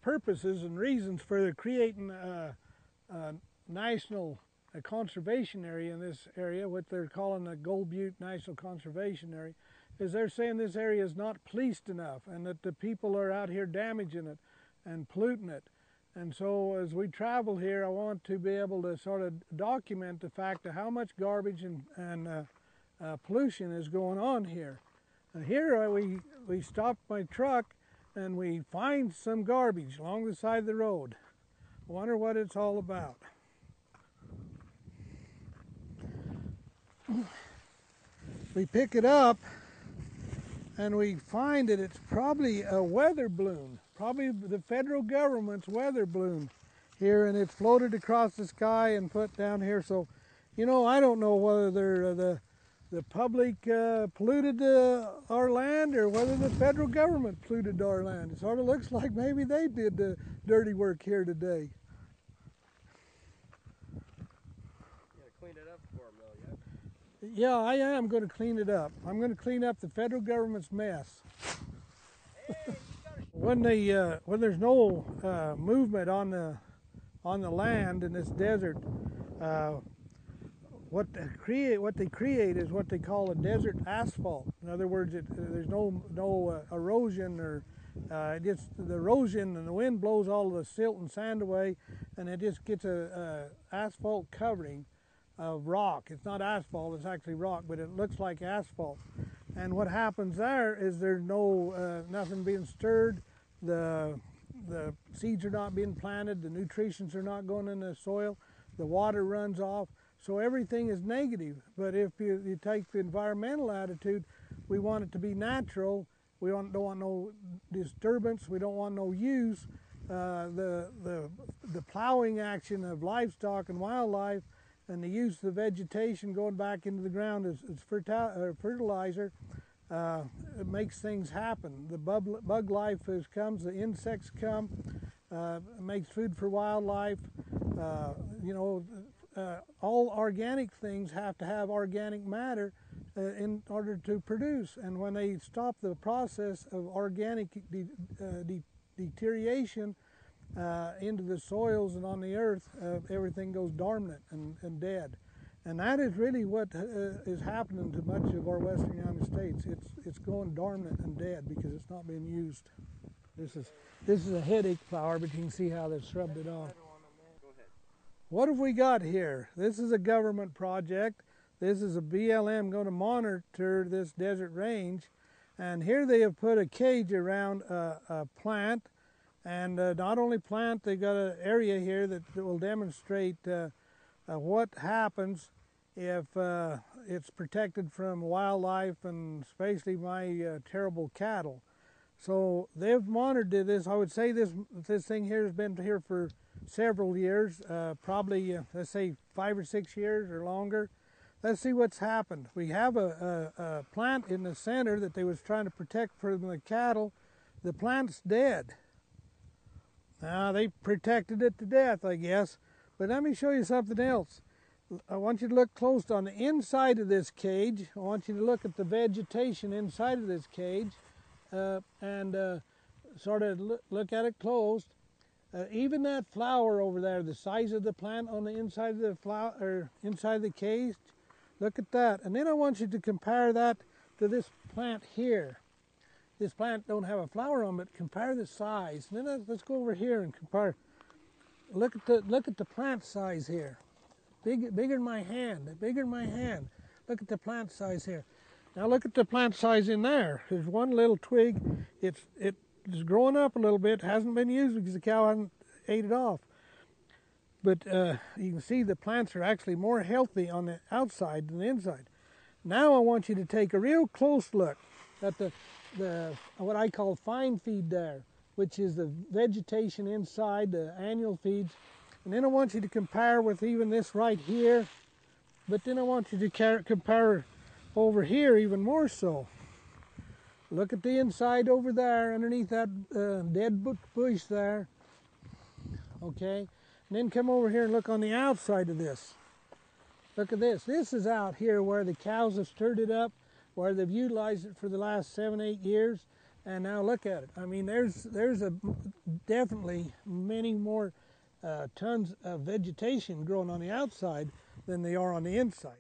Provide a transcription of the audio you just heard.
purposes and reasons for creating a national conservation area in this area, what they're calling the Gold Butte National Conservation Area, is they're saying this area is not policed enough and that the people are out here damaging it and polluting it. And so as we travel here, I want to be able to sort of document the fact of how much garbage and pollution is going on here. Here we stopped my truck and we find some garbage along the side of the road. I wonder what it's all about. We pick it up and we find that it's probably a weather balloon, probably the federal government's weather balloon here, and it's floated across the sky and put down here. So, you know, I don't know whether the public polluted our land or whether the federal government polluted our land. It sort of looks like maybe they did the dirty work here today. Yeah, I am going to clean it up. I'm going to clean up the federal government's mess. When there's no movement on the land in this desert, what they create is what they call a desert asphalt. In other words, there's no erosion, or just the erosion and the wind blows all the silt and sand away, and it just gets a asphalt covering of rock. It's not asphalt, it's actually rock, but it looks like asphalt. And what happens there is there's no nothing being stirred, the seeds are not being planted, the nutrients are not going in the soil, the water runs off, so everything is negative. But if you take the environmental attitude, we want it to be natural, we don't want no disturbance, we don't want no use. The plowing action of livestock and wildlife and the use of the vegetation going back into the ground as fertilizer, it makes things happen. The bug life comes, the insects come, it makes food for wildlife. You know, all organic things have to have organic matter in order to produce. And when they stop the process of organic deterioration into the soils and on the earth, everything goes dormant and dead. And that is really what is happening to much of our western United States. It's going dormant and dead because it's not being used. This is a headache flower, but you can see how they've scrubbed it off. What have we got here? This is a government project. This is a BLM going to monitor this desert range. And here they have put a cage around a plant. And not only plant, they've got an area here that will demonstrate what happens if it's protected from wildlife and especially my terrible cattle. So they've monitored this. I would say this thing here has been here for several years, probably let's say 5 or 6 years or longer. Let's see what's happened. We have a plant in the center that they was trying to protect from the cattle. The plant's dead. Now, they protected it to death, I guess. But let me show you something else. I want you to look close on the inside of this cage. I want you to look at the vegetation inside of this cage and sort of look at it closed. Even that flower over there, the size of the plant on the inside of the flower, or inside of the cage, look at that. And then I want you to compare that to this plant here. This plant don't have a flower on it. Compare the size. And then let's go over here and compare. Look at the plant size here. Bigger than my hand. Bigger than my hand. Look at the plant size here. Now look at the plant size in there. There's one little twig. It's growing up a little bit. Hasn't been used because the cow hasn't ate it off. But you can see the plants are actually more healthy on the outside than the inside. Now I want you to take a real close look at the what I call fine feed there, which is the vegetation inside the annual feeds. And then I want you to compare with even this right here, but then I want you to compare over here even more so. Look at the inside over there underneath that dead bush there. Okay, and then come over here and look on the outside of this. Look at this. This is out here where the cows have stirred it up, where they've utilized it for the last 7-8 years, And now look at it. I mean, there's definitely many more tons of vegetation growing on the outside than they are on the inside.